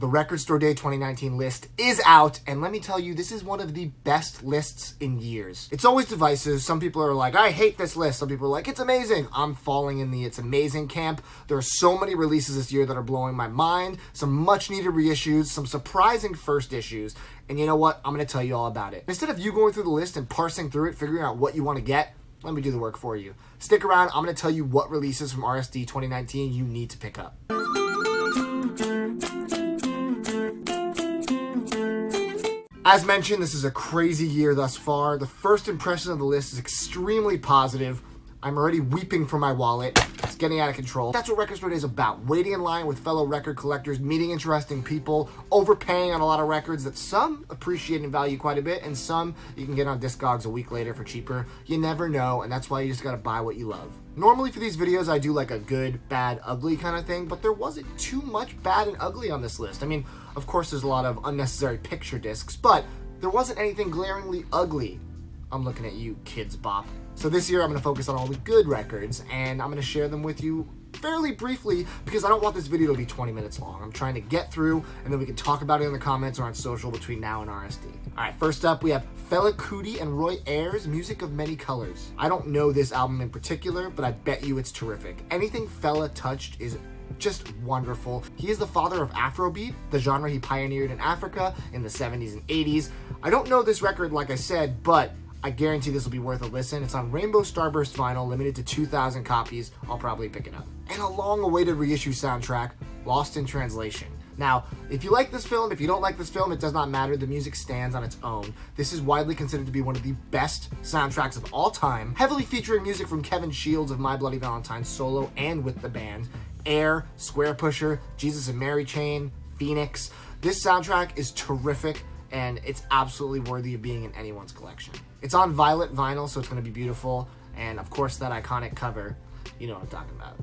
The Record Store Day 2019 list is out, and let me tell you, this is one of the best lists in years. It's always divisive. Some people are like, I hate this list. Some people are like, it's amazing. I'm falling in the it's amazing camp. There are so many releases this year that are blowing my mind. Some much needed reissues, some surprising first issues, and you know what? I'm going to tell you all about it. Instead of you going through the list and parsing through it, figuring out what you want to get, let me do the work for you. Stick around. I'm going to tell you what releases from RSD 2019 you need to pick up. As mentioned, this is a crazy year thus far. The first impression of the list is extremely positive. I'm already weeping for my wallet. It's getting out of control. That's what Record Store Day is about. Waiting in line with fellow record collectors, meeting interesting people, overpaying on a lot of records that some appreciate and value quite a bit, and some you can get on Discogs a week later for cheaper. You never know, and that's why you just gotta buy what you love. Normally for these videos, I do like a good, bad, ugly kind of thing, but there wasn't too much bad and ugly on this list. I mean, of course there's a lot of unnecessary picture discs, but there wasn't anything glaringly ugly. I'm looking at you, Kids Bop. So this year I'm going to focus on all the good records, and I'm going to share them with you fairly briefly because I don't want this video to be 20 minutes long. I'm trying to get through, and then we can talk about it in the comments or on social between now and RSD. Alright, first up we have Fela Kuti and Roy Ayers' Music of Many Colors. I don't know this album in particular, but I bet you it's terrific. Anything Fela touched is just wonderful. He is the father of Afrobeat, the genre he pioneered in Africa in the 70s and 80s. I don't know this record like I said, but I guarantee this will be worth a listen. It's on Rainbow Starburst vinyl, limited to 2,000 copies. I'll probably pick it up. And a long-awaited reissue soundtrack, Lost in Translation. Now, if you like this film, if you don't like this film, it does not matter. The music stands on its own. This is widely considered to be one of the best soundtracks of all time, heavily featuring music from Kevin Shields of My Bloody Valentine solo and with the band, Air, Square Pusher, Jesus and Mary Chain, Phoenix. This soundtrack is terrific, and it's absolutely worthy of being in anyone's collection. It's on violet vinyl, so it's going to be beautiful, and of course that iconic cover, you know what I'm talking about.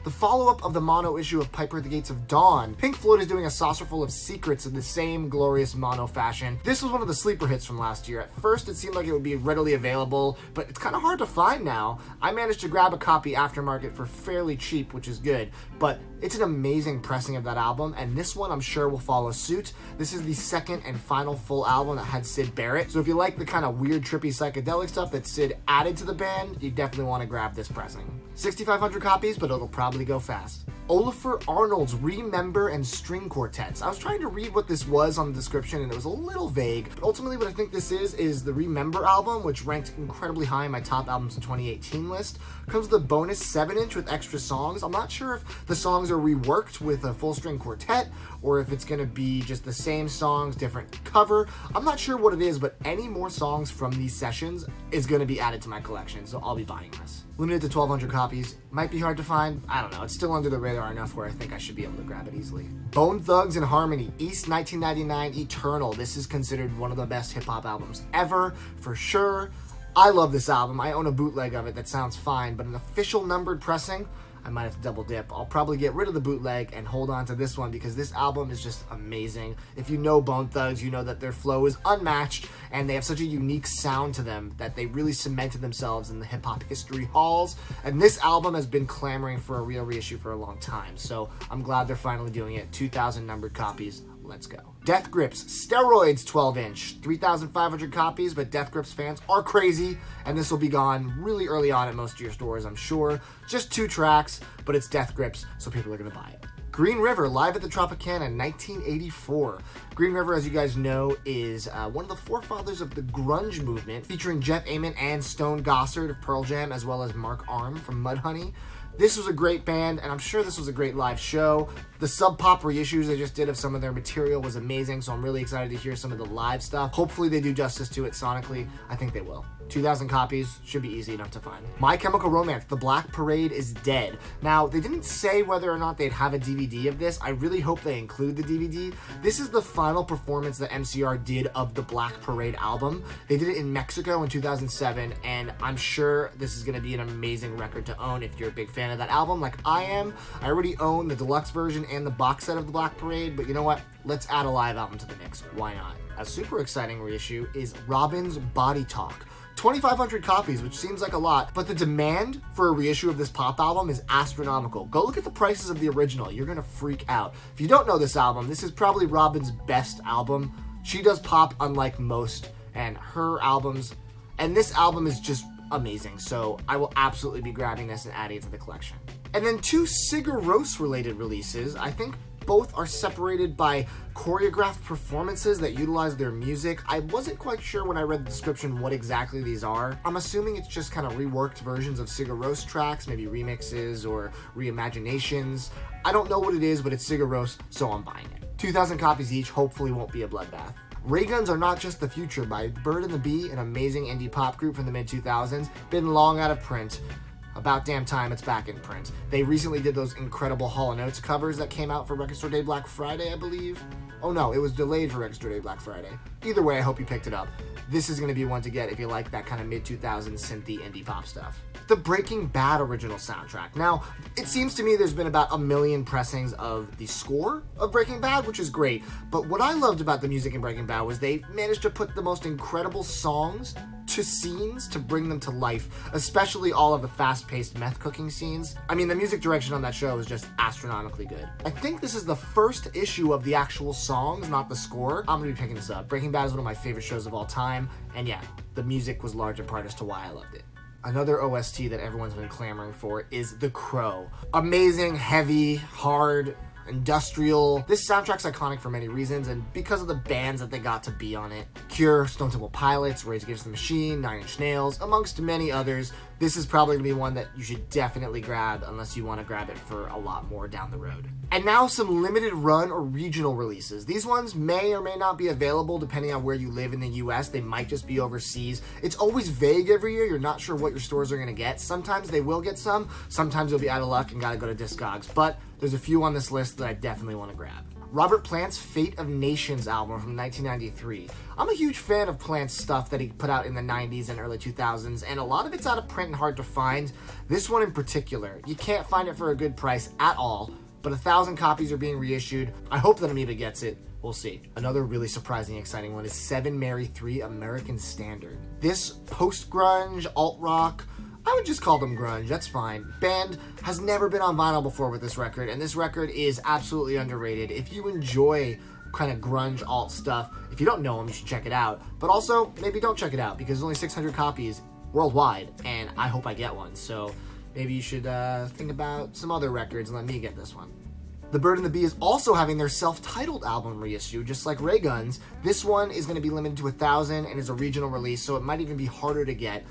The follow-up of the mono issue of Piper at the Gates of Dawn, Pink Floyd is doing a saucerful of secrets in the same glorious mono fashion. This was one of the sleeper hits from last year. At first it seemed like it would be readily available, but it's kind of hard to find now. I managed to grab a copy aftermarket for fairly cheap, which is good, but it's an amazing pressing of that album, and this one I'm sure will follow suit. This is the second and final full album that had Syd Barrett, so if you like the kind of weird, trippy, psychedelic stuff that Syd added to the band, you definitely want to grab this pressing. 6,500 copies, but it'll probably go fast. Olafur Arnold's Remember and String Quartets. I was trying to read what this was on the description and it was a little vague, but ultimately what I think this is the Remember album, which ranked incredibly high in my top albums in 2018 list. Comes with a bonus 7-inch with extra songs. I'm not sure if the songs are reworked with a full string quartet or if it's gonna be just the same songs, different cover. I'm not sure what it is, but any more songs from these sessions is gonna be added to my collection, so I'll be buying this. Limited to 1,200 copies. Might be hard to find. I don't know. It's still under the radar enough where I think I should be able to grab it easily. Bone Thugs-n-Harmony, East 1999 Eternal. This is considered one of the best hip-hop albums ever, for sure. I love this album. I own a bootleg of it that sounds fine, but an official numbered pressing, I might have to double dip. I'll probably get rid of the bootleg and hold on to this one because this album is just amazing. If you know Bone Thugs, you know that their flow is unmatched and they have such a unique sound to them that they really cemented themselves in the hip-hop history halls. And this album has been clamoring for a real reissue for a long time, so I'm glad they're finally doing it. 2,000 numbered copies. Let's go. Death Grips Steroids 12-inch, 3,500 copies, but Death Grips fans are crazy, and this will be gone really early on at most of your stores, I'm sure. Just 2 tracks, but it's Death Grips, so people are going to buy it. Green River, live at the Tropicana in 1984. Green River, as you guys know, is one of the forefathers of the grunge movement, featuring Jeff Ament and Stone Gossard of Pearl Jam, as well as Mark Arm from Mudhoney. This was a great band, and I'm sure this was a great live show. The Sub Pop reissues they just did of some of their material was amazing, so I'm really excited to hear some of the live stuff. Hopefully they do justice to it sonically. I think they will. 2,000 copies, should be easy enough to find. My Chemical Romance, The Black Parade is Dead. Now, they didn't say whether or not they'd have a DVD of this. I really hope they include the DVD. This is the final performance that MCR did of the Black Parade album. They did it in Mexico in 2007, and I'm sure this is gonna be an amazing record to own if you're a big fan of that album like I am. I already own the deluxe version and the box set of the Black Parade, but you know what? Let's add a live album to the mix. Why not? A super exciting reissue is Robin's Body Talk. 2,500 copies, which seems like a lot, but the demand for a reissue of this pop album is astronomical. Go look at the prices of the original. You're gonna freak out. If you don't know this album, this is probably Robyn's best album. She does pop unlike most, and her albums, and this album is just amazing, so I will absolutely be grabbing this and adding it to the collection. And then two Sigur Rós related releases. I think both are separated by choreographed performances that utilize their music. I wasn't quite sure when I read the description what exactly these are. I'm assuming it's just kind of reworked versions of Sigur Rós tracks, maybe remixes or reimaginations. I don't know what it is, but it's Sigur Rós, so I'm buying it. 2,000 copies each, hopefully won't be a bloodbath. Ray Guns Are Not Just the Future by Bird and the Bee, an amazing indie pop group from the mid-2000s. Been long out of print. About damn time it's back in print. They recently did those incredible Hall & Oates covers that came out for Record Store Day Black Friday, I believe. Oh no, it was delayed for Record Store Day Black Friday. Either way, I hope you picked it up. This is going to be one to get if you like that kind of mid-2000s synthy indie pop stuff. The Breaking Bad original soundtrack. Now, it seems to me there's been about 1 million pressings of the score of Breaking Bad, which is great, but what I loved about the music in Breaking Bad was they managed to put the most incredible songs to scenes to bring them to life, especially all of the fast-paced meth cooking scenes. I mean, the music direction on that show is just astronomically good. I think this is the first issue of the actual songs, not the score. I'm gonna be picking this up. Breaking Bad is one of my favorite shows of all time, and yeah, the music was large in part as to why I loved it. Another OST that everyone's been clamoring for is The Crow. Amazing, heavy, hard, industrial. This soundtrack's iconic for many reasons, and because of the bands that they got to be on it. Cure, Stone Temple Pilots, Rage Against the Machine, Nine Inch Nails, amongst many others. This is probably going to be one that you should definitely grab unless you want to grab it for a lot more down the road. And now some limited run or regional releases. These ones may or may not be available depending on where you live in the US. They might just be overseas. It's always vague every year. You're not sure what your stores are going to get. Sometimes they will get some. Sometimes you'll be out of luck and got to go to Discogs. But there's a few on this list that I definitely want to grab. Robert Plant's Fate of Nations album from 1993. I'm a huge fan of Plant's stuff that he put out in the 90s and early 2000s, and a lot of it's out of print and hard to find. This one in particular, you can't find it for a good price at all, but 1,000 copies are being reissued. I hope that Amoeba gets it. We'll see. Another really surprising, exciting one is 7 Mary 3 American Standard. This post-grunge, alt-rock, I would just call them grunge, that's fine. Band has never been on vinyl before with this record, and this record is absolutely underrated. If you enjoy kind of grunge alt stuff, if you don't know them, you should check it out. But also, maybe don't check it out, because there's only 600 copies worldwide, and I hope I get one. So maybe you should think about some other records and let me get this one. The Bird and the Bee is also having their self-titled album reissue, just like Ray Guns. This one is going to be limited to 1,000 and is a regional release, so it might even be harder to get.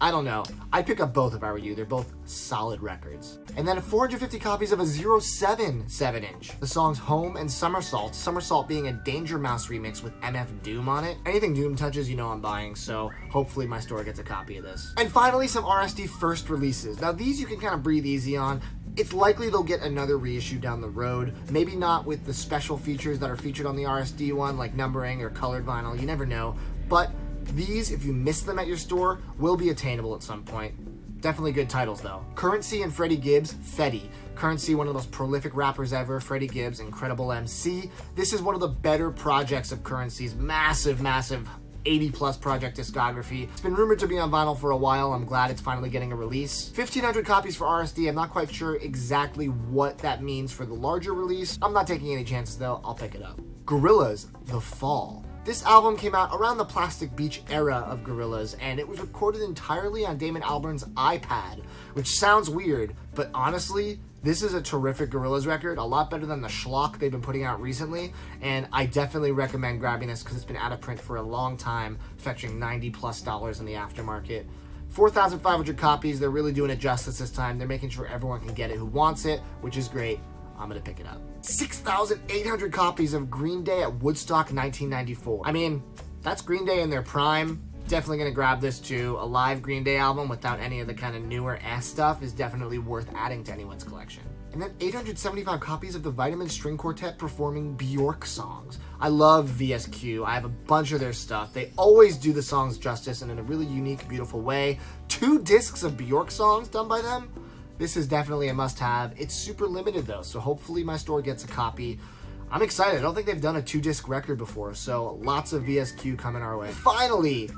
I don't know. I'd pick up both if I were you. They're both solid records. And then 450 copies of a 07 7-inch. The songs Home and Somersault. Somersault being a Danger Mouse remix with MF Doom on it. Anything Doom touches, you know I'm buying, so hopefully my store gets a copy of this. And finally, some RSD first releases. Now these you can kind of breathe easy on. It's likely they'll get another reissue down the road. Maybe not with the special features that are featured on the RSD one, like numbering or colored vinyl. You never know. But these, if you miss them at your store, will be attainable at some point. Definitely good titles, though. Currency and Freddie Gibbs, Fetty. Currency, one of the most prolific rappers ever. Freddie Gibbs, incredible MC. This is one of the better projects of Currency's massive 80-plus project discography. It's been rumored to be on vinyl for a while. I'm glad it's finally getting a release. 1,500 copies for RSD. I'm not quite sure exactly what that means for the larger release. I'm not taking any chances, though. I'll pick it up. Gorillaz, The Fall. This album came out around the Plastic Beach era of Gorillaz, and it was recorded entirely on Damon Albarn's iPad, which sounds weird, but honestly, this is a terrific Gorillaz record, a lot better than the schlock they've been putting out recently, and I definitely recommend grabbing this because it's been out of print for a long time, fetching $90+ in the aftermarket. 4,500 copies, they're really doing it justice this time. They're making sure everyone can get it who wants it, which is great. I'm gonna pick it up. 6,800 copies of Green Day at Woodstock 1994. I mean, that's Green Day in their prime. Definitely gonna grab this too. A live Green Day album without any of the kind of newer ass stuff is definitely worth adding to anyone's collection. And then 875 copies of the Vitamin String Quartet performing Bjork songs. I love VSQ. I have a bunch of their stuff. They always do the songs justice and in a really unique, beautiful way. 2 discs of Bjork songs done by them. This is definitely a must-have. It's super limited though, so hopefully my store gets a copy. I'm excited. I don't think they've done a 2-disc record before, so lots of VSQ coming our way. Finally,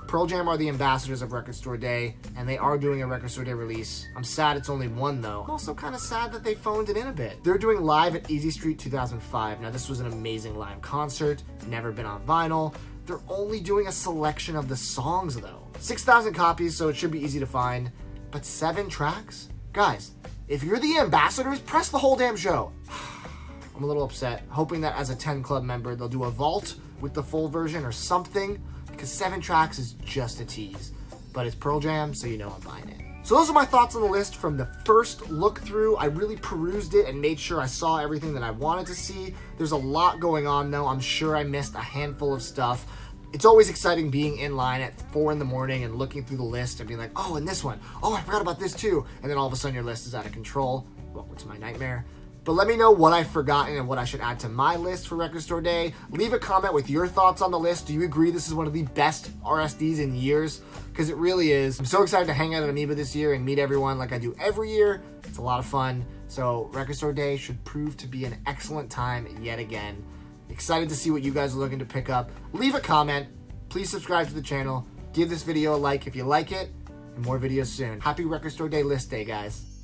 Pearl Jam are the ambassadors of Record Store Day, and they are doing a Record Store Day release. I'm sad it's only one, though. I'm also kind of sad that they phoned it in a bit. They're doing Live at Easy Street 2005. Now, this was an amazing live concert, never been on vinyl. They're only doing a selection of the songs, though. 6,000 copies, so it should be easy to find. But 7 tracks? Guys, if you're the ambassadors, press the whole damn show. I'm a little upset, hoping that as a 10 Club member, they'll do a vault with the full version or something, because 7 tracks is just a tease. But it's Pearl Jam, so you know I'm buying it. So those are my thoughts on the list from the first look through. I really perused it and made sure I saw everything that I wanted to see. There's a lot going on, though. I'm sure I missed a handful of stuff. It's always exciting being in line at 4 in the morning and looking through the list and being like, oh, and this one. Oh, I forgot about this too. And then all of a sudden your list is out of control. Welcome to my nightmare. But let me know what I've forgotten and what I should add to my list for Record Store Day. Leave a comment with your thoughts on the list. Do you agree this is one of the best RSDs in years? Because it really is. I'm so excited to hang out at Amoeba this year and meet everyone like I do every year. It's a lot of fun. So Record Store Day should prove to be an excellent time yet again. Excited to see what you guys are looking to pick up. Leave a comment. Please subscribe to the channel. Give this video a like if you like it. And more videos soon. Happy Record Store Day list day, guys.